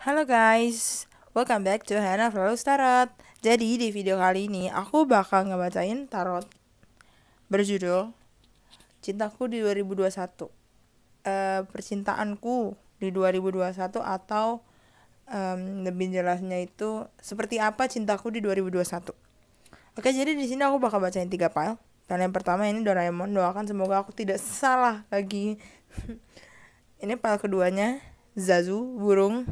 Halo guys, welcome back to Hannah Flawless Tarot. Jadi di video kali ini aku bakal ngebacain tarot berjudul Cintaku di 2021. Percintaanku di 2021 atau lebih jelasnya itu seperti apa cintaku di 2021. Oke, jadi di sini aku bakal bacain 3 file. Dan yang pertama ini Doraemon, doakan semoga aku tidak salah lagi. Ini file keduanya Zazu, burung.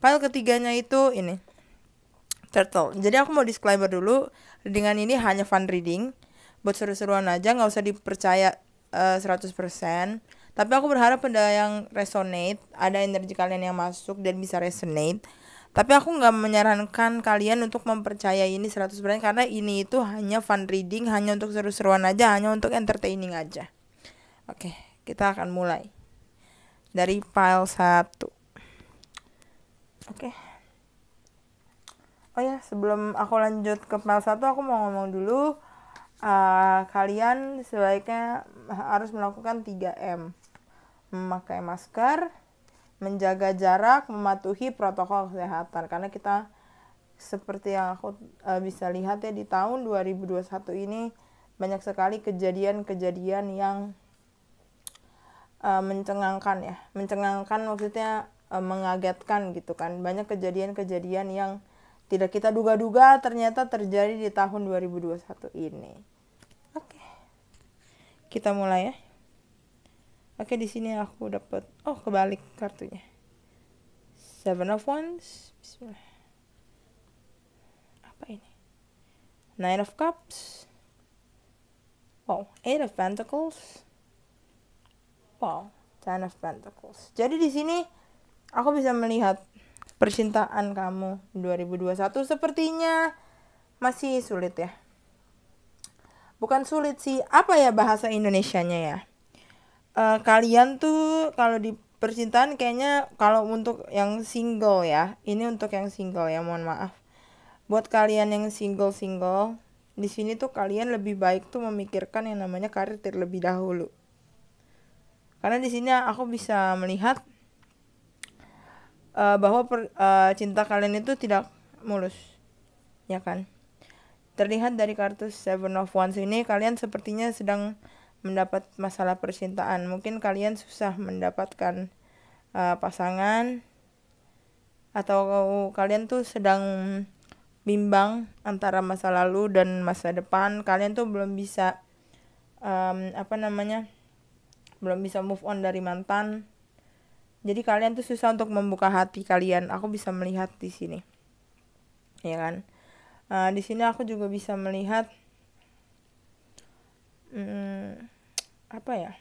File ketiganya itu ini turtle. Jadi aku mau disclaimer dulu, dengan ini hanya fun reading, buat seru-seruan aja, nggak usah dipercaya 100%. Tapi aku berharap ada yang resonate, ada energi kalian yang masuk dan bisa resonate. Tapi aku nggak menyarankan kalian untuk mempercayai ini 100% karena ini itu hanya fun reading, hanya untuk seru-seruan aja, hanya untuk entertaining aja. Oke, kita akan mulai dari file 1. Oke. Oh ya, sebelum aku lanjut ke file 1, aku mau ngomong dulu. Kalian sebaiknya harus melakukan 3M. Memakai masker, menjaga jarak, mematuhi protokol kesehatan. Karena kita seperti yang aku bisa lihat ya, di tahun 2021 ini banyak sekali kejadian-kejadian yang mencengangkan ya. Mencengangkan maksudnya mengagetkan gitu kan. Banyak kejadian-kejadian yang tidak kita duga-duga ternyata terjadi di tahun 2021 ini. Oke. Kita mulai ya. Oke, di sini aku dapat kebalik kartunya. Seven of Wands. Bismillah. Apa ini? Nine of Cups. Wow, Eight of Pentacles. Wow, Ten of Pentacles. Jadi di sini aku bisa melihat percintaan kamu 2021 sepertinya masih sulit ya. Bukan sulit sih, apa ya bahasa Indonesianya ya? Kalian tuh kalau di percintaan kayaknya, kalau untuk yang single ya, ini untuk yang single ya, mohon maaf. Buat kalian yang single, di sini tuh kalian lebih baik tuh memikirkan yang namanya karir terlebih dahulu. Karena di sini aku bisa melihat bahwa cinta kalian itu tidak mulus, ya kan? Terlihat dari kartu Seven of Wands ini, kalian sepertinya sedang mendapat masalah percintaan. Mungkin kalian susah mendapatkan pasangan, atau kalian tuh sedang bimbang antara masa lalu dan masa depan. Kalian tuh belum bisa belum bisa move on dari mantan. Jadi kalian tuh susah untuk membuka hati kalian. Aku bisa melihat di sini, ya kan? Di sini aku juga bisa melihat apa ya?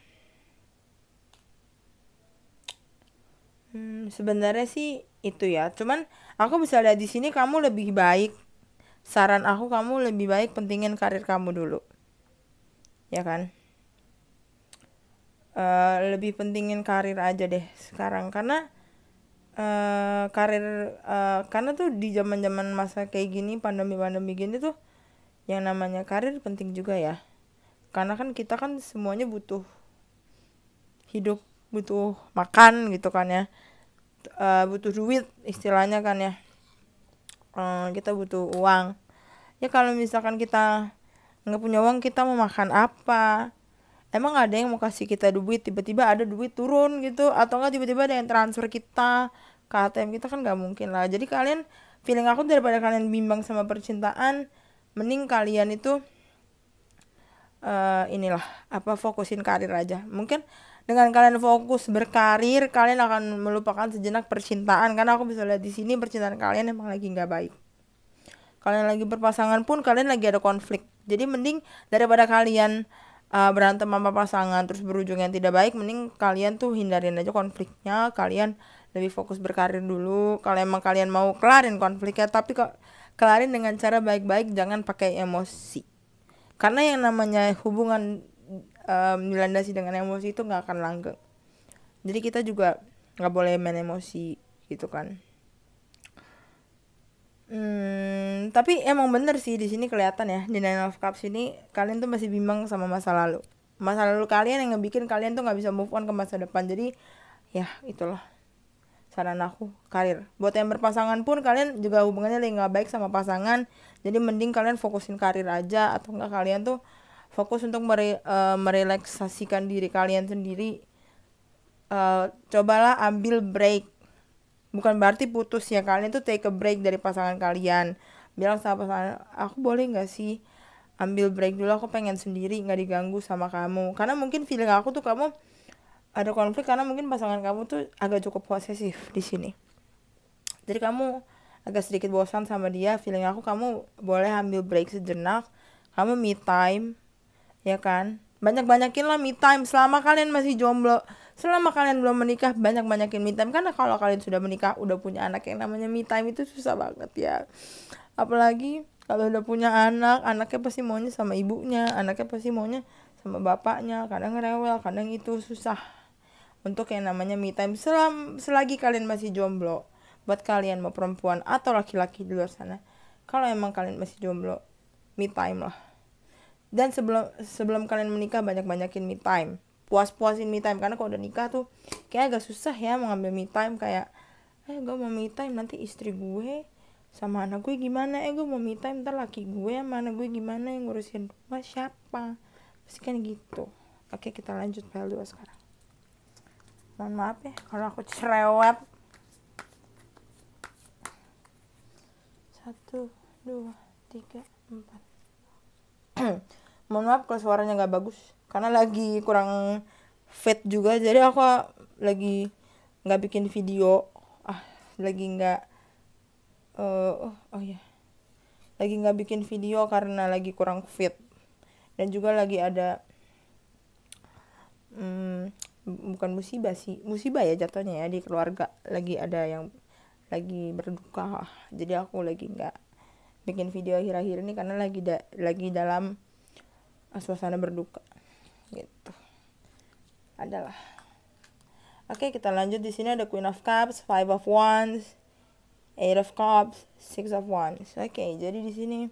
Sebenarnya sih itu ya. Cuman aku bisa lihat di sini kamu lebih baik. Saran aku, kamu lebih baik pentingin karir kamu dulu, ya kan? Lebih pentingin karir aja deh sekarang, karena karena tuh di zaman masa kayak gini, pandemi gini tuh yang namanya karir penting juga ya, karena kan kita kan semuanya butuh hidup, butuh makan gitu kan ya, butuh duit istilahnya kan ya, kita butuh uang ya. Kalau misalkan kita nggak punya uang, kita mau makan apa? Emang ada yang mau kasih kita duit, tiba-tiba ada duit turun gitu, atau enggak tiba-tiba ada yang transfer kita ke ATM kita, kan nggak mungkin lah. Jadi kalian, feeling aku, daripada kalian bimbang sama percintaan, mending kalian itu fokusin karir aja. Mungkin dengan kalian fokus berkarir, kalian akan melupakan sejenak percintaan, karena aku bisa lihat di sini percintaan kalian emang lagi nggak baik. Kalian lagi berpasangan pun kalian lagi ada konflik. Jadi mending daripada kalian berantem sama pasangan terus berujung yang tidak baik, mending kalian tuh hindarin aja konfliknya. Kalian lebih fokus berkarir dulu. Kalau emang kalian mau kelarin konfliknya, tapi kok kelarin dengan cara baik-baik, jangan pakai emosi. Karena yang namanya hubungan dilandasi dengan emosi itu nggak akan langgeng. Jadi kita juga nggak boleh main emosi gitu kan. Tapi emang bener sih di sini kelihatan ya, di Nine of Cups ini kalian tuh masih bimbang sama masa lalu. Masa lalu kalian yang ngebikin kalian tuh nggak bisa move on ke masa depan. Jadi ya itulah saran aku karir. Buat yang berpasangan pun kalian juga hubungannya lagi nggak baik sama pasangan, jadi mending kalian fokusin karir aja, atau enggak kalian tuh fokus untuk merelaksasikan diri kalian sendiri. Cobalah ambil break, bukan berarti putus ya, kalian tuh take a break dari pasangan kalian. Bilang sama pasangan, aku boleh nggak sih ambil break dulu, aku pengen sendiri nggak diganggu sama kamu. Karena mungkin feeling aku tuh kamu ada konflik karena mungkin pasangan kamu tuh agak cukup posesif di sini. Jadi kamu agak sedikit bosan sama dia. Feeling aku kamu boleh ambil break sejenak, kamu me time, ya kan? Banyak-banyakin lah me time selama kalian masih jomblo. Selama kalian belum menikah, banyak-banyakin me time. Karena kalau kalian sudah menikah, udah punya anak, yang namanya me time itu susah banget ya. Apalagi kalau udah punya anak, anaknya pasti maunya sama ibunya, anaknya pasti maunya sama bapaknya. Kadang rewel, kadang itu susah untuk yang namanya me time selagi kalian masih jomblo. Buat kalian mau perempuan atau laki-laki di luar sana, kalau emang kalian masih jomblo, me time lah. Dan sebelum kalian menikah, banyak-banyakin me time, puas-puasin me time. Karena kalau udah nikah tuh kayak agak susah ya mengambil me time. Kayak gue mau me time, nanti istri gue sama anak gue gimana, gue mau me time, ntar laki gue sama anak gue gimana, yang ngurusin rumah siapa, pasti kan gitu. Oke, kita lanjut PL2 sekarang. Mohon maaf ya kalau aku cerewet. 1, 2, 3, 4. Mohon maaf kalau suaranya gak bagus, karena lagi kurang fit juga. Jadi aku lagi gak bikin video. Lagi gak lagi gak bikin video karena lagi kurang fit. Dan juga lagi ada bukan musibah ya jatuhnya ya, di keluarga lagi ada yang lagi berduka. Jadi aku lagi nggak bikin video akhir-akhir ini karena lagi dalam suasana berduka gitu. Adalah. Oke, kita lanjut. Di sini ada Queen of Cups, 5 of Wands, 8 of Cups, 6 of Wands. Oke, jadi di sini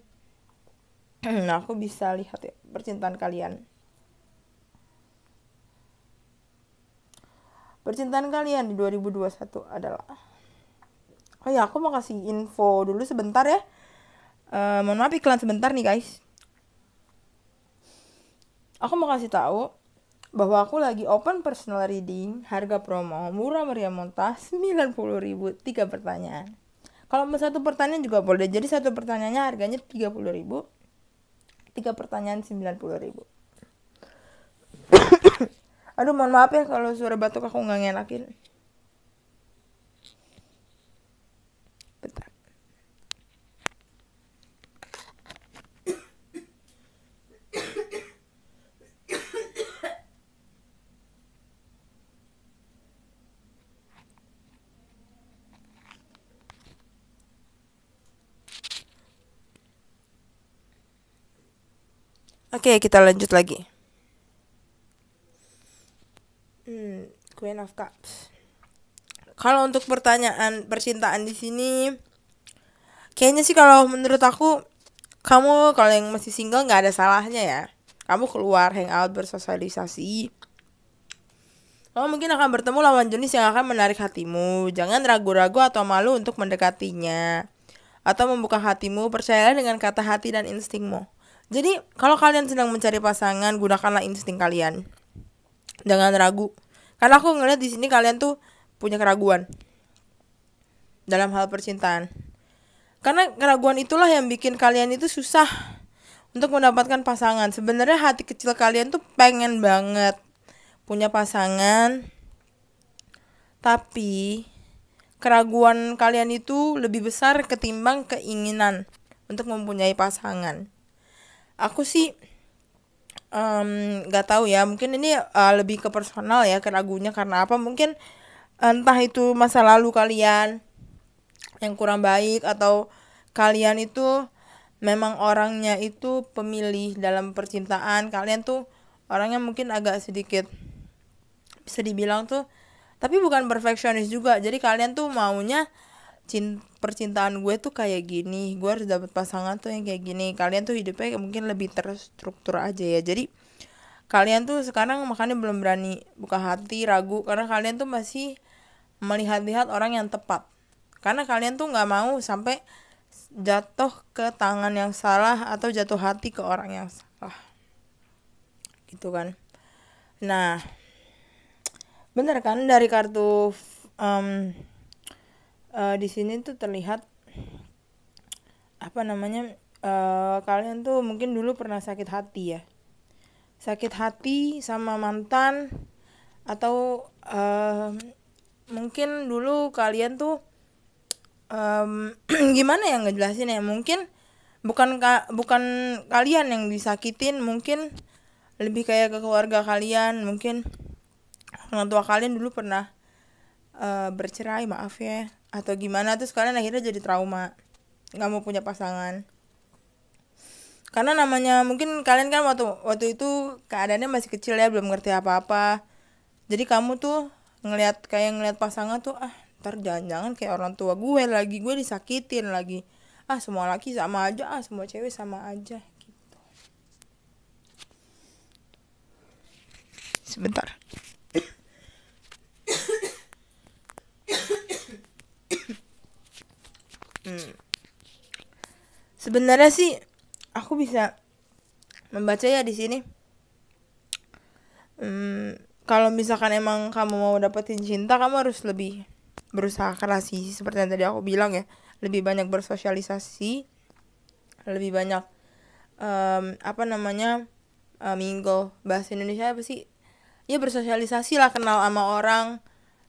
aku bisa lihat ya percintaan kalian. Percintaan kalian di 2021 adalah, aku mau kasih info dulu sebentar ya. Mohon maaf, iklan sebentar nih guys. Aku mau kasih tahu bahwa aku lagi open personal reading, harga promo murah meriah montah 90.000, 3 pertanyaan. Kalau mau 1 pertanyaan juga boleh. Jadi 1 pertanyaannya harganya 30.000, 3 pertanyaan 90.000. Aduh, mohon maaf ya kalau suara batuk aku nggak ngenakin. Bentar. Oke, kita lanjut lagi. Queen of Cups. Kalau untuk pertanyaan percintaan di sini, kayaknya sih kalau menurut aku, kamu kalau yang masih single nggak ada salahnya ya. Kamu keluar, hangout, bersosialisasi. Kamu mungkin akan bertemu lawan jenis yang akan menarik hatimu. Jangan ragu-ragu atau malu untuk mendekatinya atau membuka hatimu. Percayalah dengan kata hati dan instingmu. Jadi kalau kalian sedang mencari pasangan, gunakanlah insting kalian. Jangan ragu. Karena aku ngeliat di sini kalian tuh punya keraguan dalam hal percintaan. Karena keraguan itulah yang bikin kalian itu susah untuk mendapatkan pasangan. Sebenarnya hati kecil kalian tuh pengen banget punya pasangan, tapi keraguan kalian itu lebih besar ketimbang keinginan untuk mempunyai pasangan. Aku sih gak tahu ya, mungkin ini lebih ke personal ya, keraguannya karena apa. Mungkin entah itu masa lalu kalian yang kurang baik, atau kalian itu memang orangnya itu pemilih dalam percintaan. Kalian tuh orangnya mungkin agak sedikit, bisa dibilang tuh, tapi bukan perfeksionis juga. Jadi kalian tuh maunya percintaan gue tuh kayak gini, gue harus dapet pasangan tuh yang kayak gini. Kalian tuh hidupnya mungkin lebih terstruktur aja ya. Jadi kalian tuh sekarang makanya belum berani buka hati, ragu, karena kalian tuh masih melihat-lihat orang yang tepat. Karena kalian tuh nggak mau sampai jatuh ke tangan yang salah atau jatuh hati ke orang yang salah, gitu kan. Nah, bener kan dari kartu di sini tuh terlihat apa namanya, kalian tuh mungkin dulu pernah sakit hati ya, sakit hati sama mantan, atau mungkin dulu kalian tuh gimana ya ngejelasin ya, mungkin bukan kalian yang disakitin, mungkin lebih kayak ke keluarga kalian, mungkin orang tua kalian dulu pernah bercerai, maaf ya, atau gimana, terus kalian akhirnya jadi trauma, nggak mau punya pasangan. Karena namanya mungkin kalian kan waktu itu keadaannya masih kecil ya, belum ngerti apa-apa, jadi kamu tuh ngelihat pasangan tuh, ntar jangan-jangan kayak orang tua gue lagi, gue disakitin lagi, semua laki sama aja, semua cewek sama aja gitu. Sebentar. Sebenarnya sih aku bisa membaca ya di sini. Kalau misalkan emang kamu mau dapetin cinta, kamu harus lebih berusaha keras sih, seperti yang tadi aku bilang ya, lebih banyak bersosialisasi, lebih banyak mingle, bahasa Indonesia apa sih ya, bersosialisasi lah, kenal sama orang.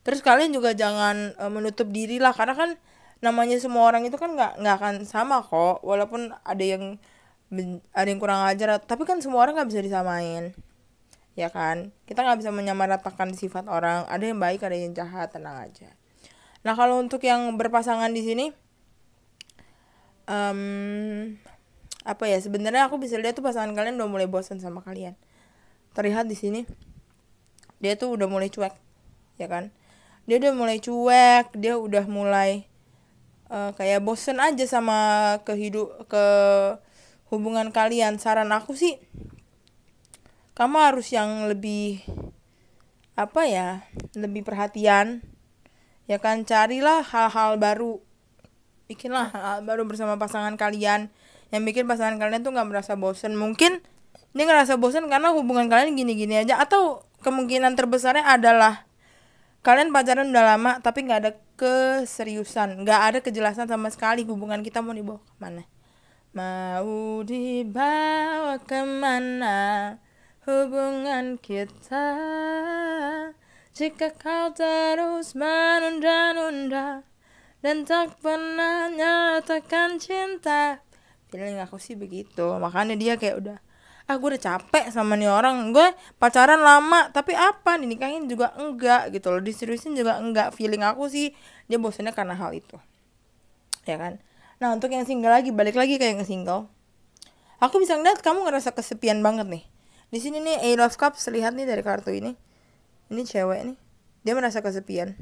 Terus kalian juga jangan menutup diri lah, karena kan namanya semua orang itu kan nggak akan sama kok, walaupun ada yang kurang ajar, tapi kan semua orang nggak bisa disamain, ya kan. Kita nggak bisa menyamaratakan sifat orang, ada yang baik ada yang jahat, tenang aja. Nah, kalau untuk yang berpasangan di sini, apa ya, sebenarnya aku bisa lihat tuh pasangan kalian udah mulai bosan sama kalian. Terlihat di sini dia tuh udah mulai cuek, ya kan. Dia udah mulai cuek, dia udah mulai kayak bosan aja sama ke hubungan kalian. Saran aku sih, kamu harus yang lebih lebih perhatian, ya kan. Carilah hal-hal baru, bikinlah hal baru bersama pasangan kalian, yang bikin pasangan kalian tuh nggak merasa bosan. Mungkin dia ngerasa bosan karena hubungan kalian gini-gini aja, atau kemungkinan terbesarnya adalah kalian pacaran udah lama tapi nggak ada keseriusan, nggak ada kejelasan sama sekali hubungan kita mau dibawa kemana. Mau dibawa kemana hubungan kita jika kau terus menunda-nunda dan tak pernah nyatakan cinta. Feeling aku sih begitu. Makanya dia kayak udah, gue udah capek sama nih orang, gue pacaran lama tapi apa, dinikahin juga enggak gitu loh, diseriusin juga enggak. Feeling aku sih dia bosannya karena hal itu, ya kan. Nah, untuk yang single lagi, balik lagi kayak yang single, aku bisa ngeliat kamu ngerasa kesepian banget nih. Di sini nih Eight of Cups, lihat nih dari kartu ini cewek nih, dia merasa kesepian.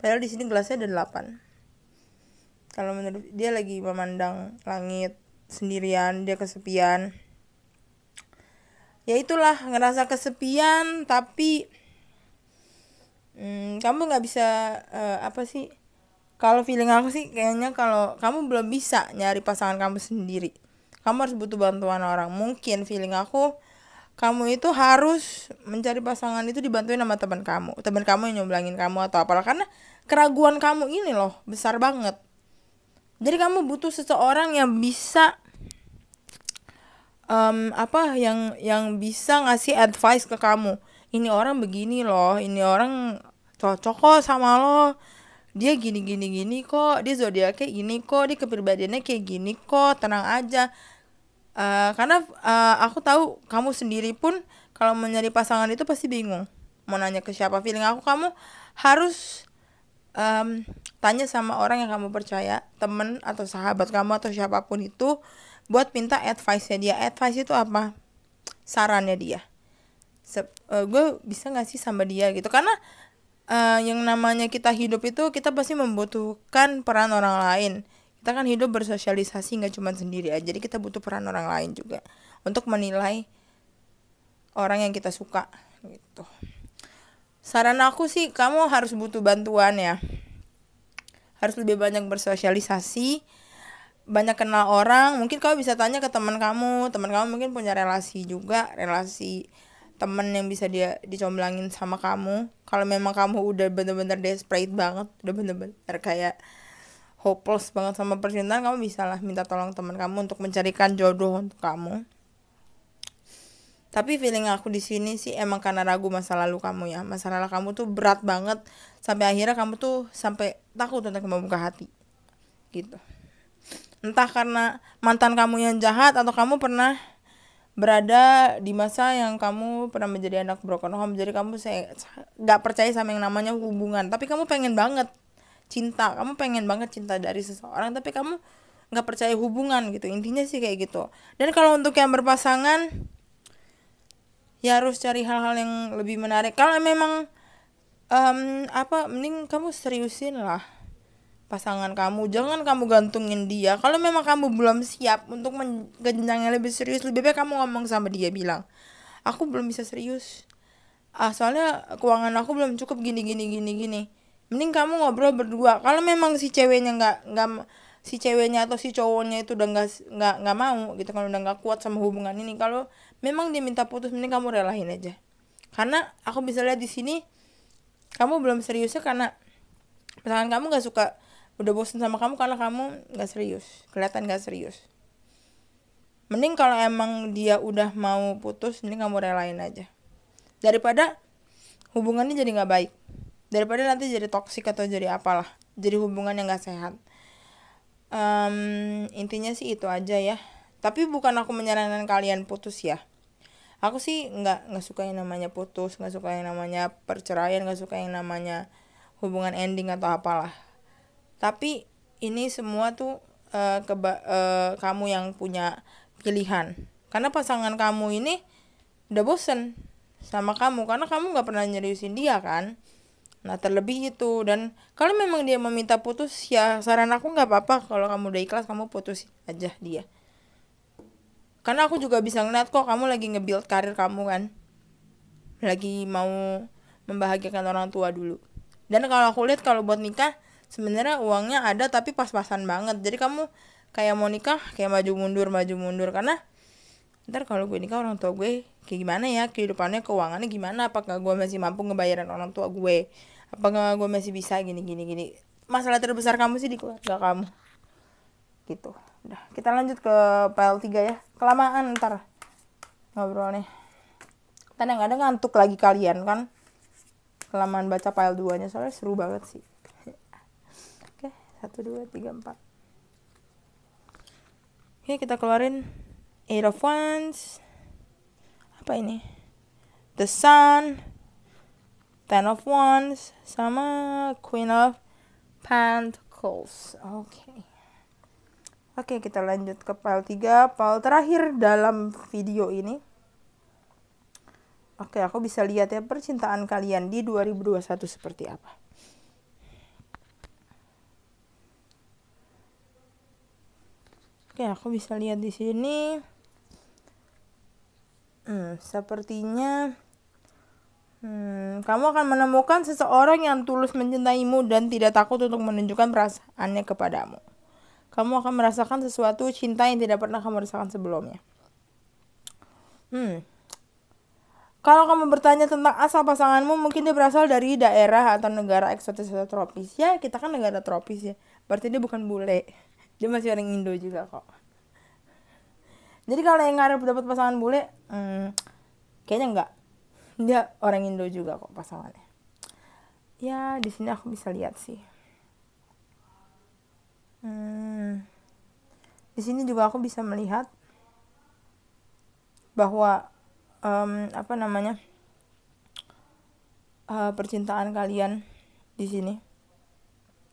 Padahal di sini gelasnya ada 8. Kalau menurut dia lagi memandang langit sendirian, dia kesepian. Ya itulah, ngerasa kesepian, tapi kamu nggak bisa kalau feeling aku sih kayaknya kalau kamu belum bisa nyari pasangan kamu sendiri, kamu harus butuh bantuan orang. Mungkin feeling aku, kamu itu harus mencari pasangan itu dibantuin sama teman kamu yang nyomblangin kamu atau apalah, karena keraguan kamu ini loh besar banget. Jadi kamu butuh seseorang yang bisa yang bisa ngasih advice ke kamu. Ini orang begini loh, ini orang cocok kok sama lo, dia gini kok, dia zodiaknya gini kok, dia kepribadiannya kayak gini kok, tenang aja. Karena aku tahu kamu sendiri pun kalau mau nyari pasangan itu pasti bingung mau nanya ke siapa. Feeling aku, kamu harus tanya sama orang yang kamu percaya, temen atau sahabat kamu atau siapapun itu, buat minta advice-nya dia. Advice itu apa? Sarannya dia. Gue bisa gak sih sama dia gitu. Karena yang namanya kita hidup itu, kita pasti membutuhkan peran orang lain. Kita kan hidup bersosialisasi, gak cuma sendiri aja. Jadi kita butuh peran orang lain juga untuk menilai orang yang kita suka gitu. Saran aku sih kamu harus butuh bantuan ya. Harus lebih banyak bersosialisasi, banyak kenal orang. Mungkin kamu bisa tanya ke teman kamu mungkin punya relasi juga, relasi temen yang bisa dia dicomblangin sama kamu. Kalau memang kamu udah bener-bener desperate banget, udah bener-bener kayak hopeless banget sama percintaan, kamu bisa lah minta tolong teman kamu untuk mencarikan jodoh untuk kamu. Tapi feeling aku di sini sih emang karena ragu masa lalu kamu ya. Masa lalu kamu tuh berat banget sampai akhirnya kamu tuh sampai takut untuk membuka hati gitu. Entah karena mantan kamu yang jahat atau kamu pernah berada di masa yang kamu pernah menjadi anak broken home, jadi kamu nggak percaya sama yang namanya hubungan, tapi kamu pengen banget cinta dari seseorang, tapi kamu nggak percaya hubungan gitu. Intinya sih kayak gitu. Dan kalau untuk yang berpasangan ya harus cari hal-hal yang lebih menarik. Kalau memang mending kamu seriusin lah pasangan kamu, jangan kamu gantungin dia. Kalau memang kamu belum siap untuk ke jenjang yang lebih serius, lebih baik kamu ngomong sama dia, bilang aku belum bisa serius, soalnya keuangan aku belum cukup gini. Mending kamu ngobrol berdua. Kalau memang si ceweknya nggak si ceweknya atau si cowoknya itu udah nggak mau gitu, kalau udah nggak kuat sama hubungan ini, kalau memang dia minta putus, mending kamu relain aja. Karena aku bisa lihat di sini kamu belum seriusnya karena pasangan kamu nggak suka, udah bosan sama kamu karena kamu nggak serius, kelihatan nggak serius. Mending kalau emang dia udah mau putus, mending kamu relain aja daripada hubungannya jadi nggak baik, daripada nanti jadi toksik atau jadi apalah, jadi hubungan yang nggak sehat. Intinya sih itu aja ya. Tapi bukan aku menyarankan kalian putus ya. Aku sih nggak suka yang namanya putus, nggak suka yang namanya perceraian, nggak suka yang namanya hubungan ending atau apalah. Tapi ini semua tuh kamu yang punya pilihan. Karena pasangan kamu ini udah bosen sama kamu karena kamu nggak pernah nyeriusin dia kan. Nah terlebih itu, dan kalau memang dia meminta putus ya saran aku nggak apa-apa, kalau kamu udah ikhlas kamu putusin aja dia. Karena aku juga bisa ngeliat kok kamu lagi nge-build karir kamu kan, lagi mau membahagiakan orang tua dulu. Dan kalau aku lihat kalau buat nikah sebenarnya uangnya ada tapi pas-pasan banget. Jadi kamu kayak mau nikah kayak maju mundur karena ntar kalau gue nikah orang tua gue kayak gimana ya, kehidupannya, keuangannya gimana, apakah gue masih mampu ngebayarin orang tua gue, apakah gue masih bisa gini. Masalah terbesar kamu sih di keluarga kamu gitu. Udah, kita lanjut ke file 3 ya, kelamaan ntar ngobrolnya, ntar yang ada ngantuk lagi kalian kan kelamaan baca file 2 nya, soalnya seru banget sih. Oke, 1, 2, 3, 4. Oke, kita keluarin 8 of Wands. Apa ini? The Sun, 10 of Wands, sama Queen of Pentacles. Oke, kita lanjut ke file 3, file terakhir dalam video ini. Oke, aku bisa lihat ya percintaan kalian di 2021 seperti apa. Oke, aku bisa lihat di sini. Sepertinya kamu akan menemukan seseorang yang tulus mencintaimu dan tidak takut untuk menunjukkan perasaannya kepadamu. Kamu akan merasakan sesuatu cinta yang tidak pernah kamu rasakan sebelumnya. Kalau kamu bertanya tentang asal pasanganmu, mungkin dia berasal dari daerah atau negara eksotis atau tropis. Ya, kita kan negara tropis ya. Berarti dia bukan bule. Dia masih orang Indo juga kok. Jadi kalau yang ngarep dapat pasangan bule, kayaknya enggak. Dia orang Indo juga kok pasangannya. Ya, di sini aku bisa lihat sih. Di sini juga aku bisa melihat bahwa percintaan kalian di sini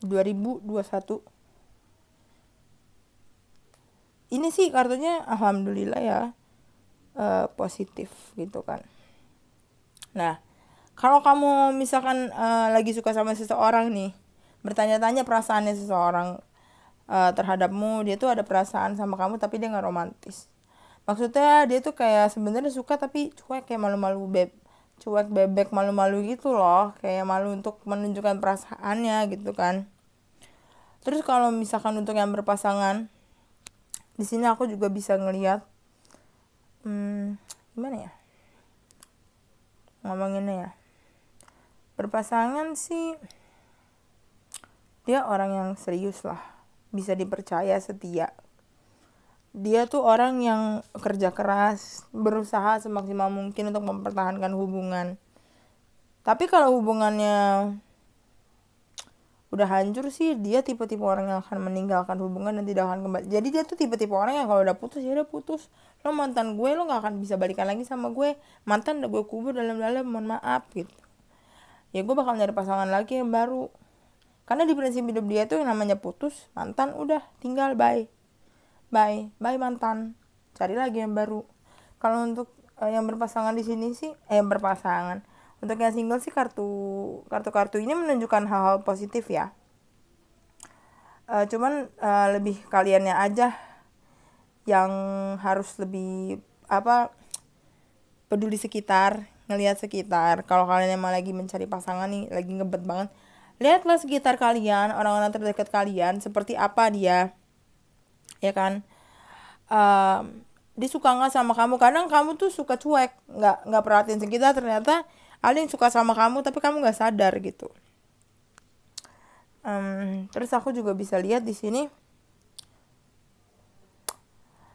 2021 ini sih kartunya alhamdulillah ya, positif gitu kan. Nah, kalau kamu misalkan lagi suka sama seseorang nih, bertanya-tanya perasaannya seseorang terhadapmu, dia tuh ada perasaan sama kamu tapi dia nggak romantis. Maksudnya dia tuh kayak sebenarnya suka tapi cuek, kayak malu-malu beb, cuek bebek malu-malu gitu loh, kayak malu untuk menunjukkan perasaannya gitu kan. Terus kalau misalkan untuk yang berpasangan, di sini aku juga bisa ngelihat gimana ya ngomonginnya ya. Berpasangan sih dia orang yang serius lah, bisa dipercaya, setia. Dia tuh orang yang kerja keras, berusaha semaksimal mungkin untuk mempertahankan hubungan. Tapi kalau hubungannya udah hancur sih, dia tipe-tipe orang yang akan meninggalkan hubungan dan tidak akan kembali. Jadi dia tuh tipe-tipe orang yang kalau udah putus, ya udah putus. Lo mantan gue, lo gak akan bisa balikan lagi sama gue. Mantan udah gue kubur dalam-dalam, mohon maaf gitu. Ya gue bakal nyari pasangan lagi yang baru. Karena di prinsip hidup dia tuh yang namanya putus, mantan udah tinggal, bye mantan, cari lagi yang baru. Kalau untuk yang berpasangan di sini sih yang berpasangan, untuk yang single sih kartu ini menunjukkan hal-hal positif ya. Cuman lebih kaliannya aja yang harus lebih peduli sekitar, ngelihat sekitar. Kalau kalian emang lagi mencari pasangan nih, lagi ngebet banget, lihatlah sekitar kalian, orang-orang terdekat kalian seperti apa dia, ya kan. Dia suka nggak sama kamu. Kadang kamu tuh suka cuek, nggak perhatiin sekitar, ternyata ada yang suka sama kamu tapi kamu nggak sadar gitu. Terus aku juga bisa lihat di sini,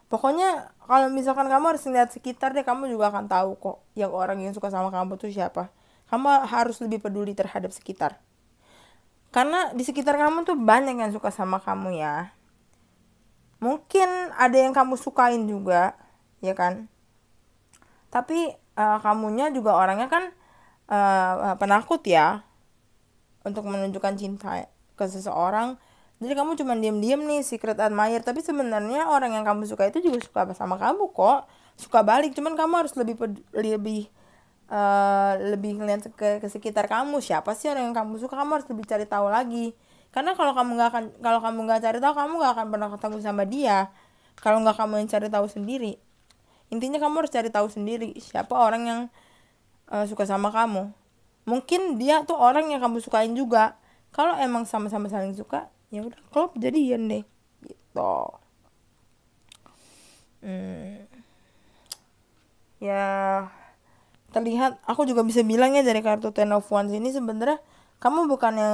pokoknya kalau misalkan kamu harus lihat sekitar deh, kamu juga akan tahu kok yang orang yang suka sama kamu tuh siapa. Kamu harus lebih peduli terhadap sekitar, karena di sekitar kamu tuh banyak yang suka sama kamu ya. Mungkin ada yang kamu sukain juga, ya kan. Tapi kamunya juga orangnya kan penakut ya untuk menunjukkan cinta ke seseorang. Jadi kamu cuma diam-diam nih, secret admirer. Tapi sebenarnya orang yang kamu suka itu juga suka sama kamu kok, suka balik. Cuman kamu harus lebih ngeliat ke sekitar kamu, siapa sih orang yang kamu suka. Kamu harus lebih cari tahu lagi. Karena kalau kamu nggak cari tahu, kamu nggak akan pernah ketemu sama dia. Kalau nggak kamu yang cari tahu sendiri. Intinya kamu harus cari tahu sendiri siapa orang yang suka sama kamu. Mungkin dia tuh orang yang kamu sukain juga. Kalau emang sama-sama saling suka, ya udah klop, jadian deh gitu. Ya terlihat, aku juga bisa bilang ya dari kartu Ten of Wands ini, sebenarnya kamu bukannya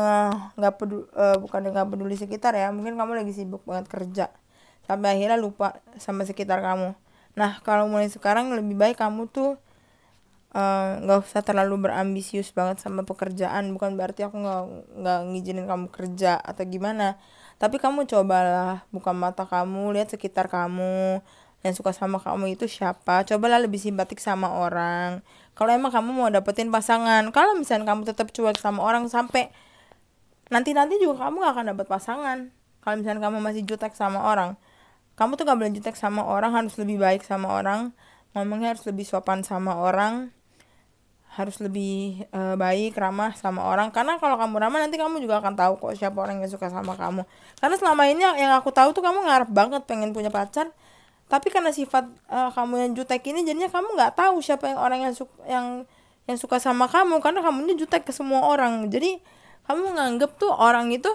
nggak peduli sekitar ya. Mungkin kamu lagi sibuk banget kerja sampai akhirnya lupa sama sekitar kamu. Nah kalau mulai sekarang lebih baik kamu tuh nggak usah terlalu berambisius banget sama pekerjaan. Bukan berarti aku nggak ngizinin kamu kerja atau gimana, tapi kamu cobalah buka mata kamu, lihat sekitar kamu, yang suka sama kamu itu siapa. Cobalah lebih simpatik sama orang kalau emang kamu mau dapetin pasangan. Kalau misalnya kamu tetap cuek sama orang, sampai nanti juga kamu gak akan dapet pasangan. Kalau misalnya kamu masih jutek sama orang, kamu tuh gak boleh jutek sama orang, harus lebih baik sama orang, ngomongnya harus lebih sopan sama orang, harus lebih baik, ramah sama orang. Karena kalau kamu ramah, nanti kamu juga akan tahu kok siapa orang yang suka sama kamu. Karena selama ini yang aku tahu tuh kamu ngarep banget pengen punya pacar, tapi karena sifat kamu yang jutek ini, jadinya kamu nggak tahu siapa yang orang yang suka sama kamu, karena kamu ini jutek ke semua orang. Jadi kamu nganggep tuh orang itu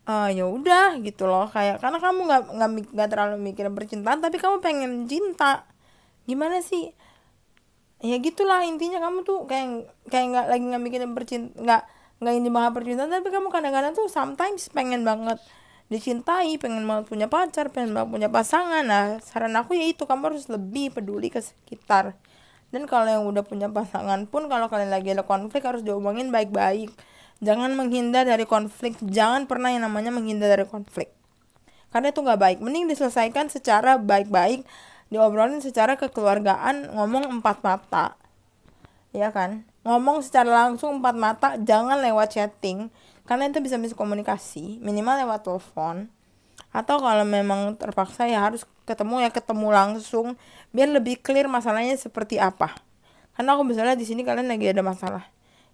ya udah gitu loh, kayak karena kamu nggak terlalu mikirin percintaan, tapi kamu pengen cinta. Gimana sih? Ya gitulah intinya, kamu tuh kayak nggak lagi nggak mikirin percintaan, nggak ingin banget percintaan, tapi kamu kadang-kadang tuh sometimes pengen banget dicintai, pengen banget punya pacar, pengen banget punya pasangan. Nah saran aku ya itu, kamu harus lebih peduli ke sekitar. Dan kalau yang udah punya pasangan pun, kalau kalian lagi ada konflik, harus diomongin baik-baik. Jangan menghindar dari konflik. Jangan pernah yang namanya menghindar dari konflik, karena itu gak baik. Mending diselesaikan secara baik-baik, diobrolin secara kekeluargaan, ngomong 4 mata, ya kan. Ngomong secara langsung 4 mata, jangan lewat chatting, karena itu bisa miskomunikasi. Minimal lewat telepon, atau kalau memang terpaksa ya harus ketemu langsung, biar lebih clear masalahnya seperti apa. Karena aku misalnya di sini kalian lagi ada masalah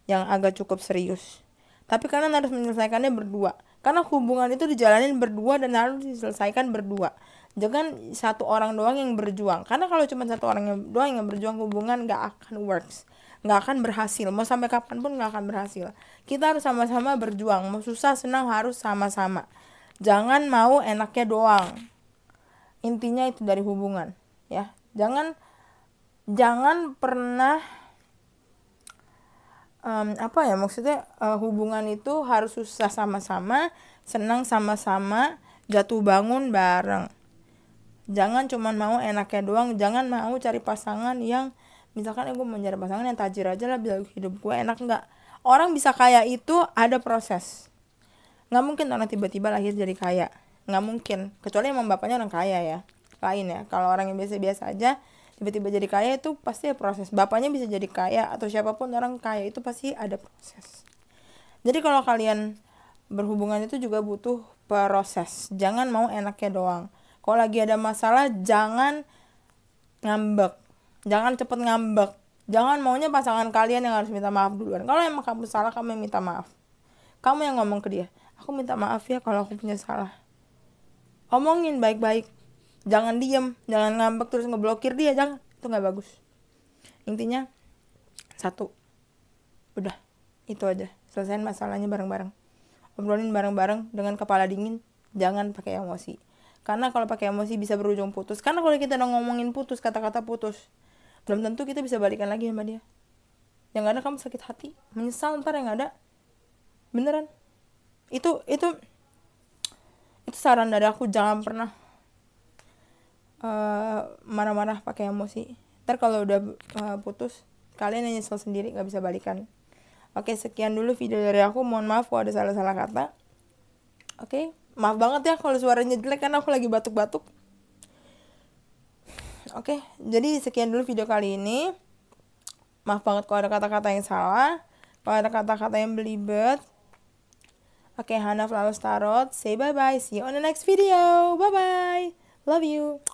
yang agak cukup serius, tapi kalian harus menyelesaikannya berdua, karena hubungan itu dijalanin berdua dan harus diselesaikan berdua. Jangan satu orang doang yang berjuang, karena kalau cuma satu orang doang yang berjuang, hubungan gak akan works. nggak akan berhasil. Mau sampai kapanpun nggak akan berhasil. Kita harus sama-sama berjuang. Mau susah senang harus sama-sama. Jangan mau enaknya doang. Intinya itu dari hubungan, ya. Jangan pernah maksudnya hubungan itu harus susah sama-sama, senang sama-sama, jatuh bangun bareng. Jangan cuma mau enaknya doang. Jangan mau cari pasangan yang misalkan gue mau cari pasangan yang tajir aja lah biar hidup gue enak. Enggak. Orang bisa kaya itu ada proses. Nggak mungkin orang tiba-tiba lahir jadi kaya, nggak mungkin, kecuali emang bapaknya orang kaya ya, lain ya. Kalau orang yang biasa-biasa aja tiba-tiba jadi kaya itu pasti ada proses. Bapaknya bisa jadi kaya atau siapapun orang kaya itu pasti ada proses. Jadi kalau kalian berhubungan itu juga butuh proses. Jangan mau enaknya doang. Kalau lagi ada masalah jangan ngambek, jangan cepet ngambek, jangan maunya pasangan kalian yang harus minta maaf duluan. Kalau emang kamu salah, kamu yang minta maaf. Kamu yang ngomong ke dia, aku minta maaf ya kalau aku punya salah. Omongin baik-baik. Jangan diem, jangan ngambek terus ngeblokir dia, jangan. Itu gak bagus. Intinya, satu. Udah, itu aja. Selesaiin masalahnya bareng-bareng. Obrolin bareng-bareng dengan kepala dingin. Jangan pakai emosi. Karena kalau pakai emosi bisa berujung putus. Karena kalau kita udah ngomongin putus, kata-kata putus, belum tentu kita bisa balikan lagi sama dia. Yang ada kamu sakit hati, menyesal ntar yang ada. Beneran. Itu saran dari aku, jangan pernah marah-marah pakai emosi. Ntar kalau udah putus, kalian yang nyesel sendiri, gak bisa balikan. Oke, sekian dulu video dari aku. Mohon maaf kalau ada salah-salah kata. Oke, maaf banget ya kalau suaranya jelek karena aku lagi batuk-batuk. Oke, jadi sekian dulu video kali ini. Maaf banget kalau ada kata-kata yang salah, kalau ada kata-kata yang belibet. Oke, Hana Flowers Tarot. Say bye-bye. See you on the next video. Bye-bye. Love you.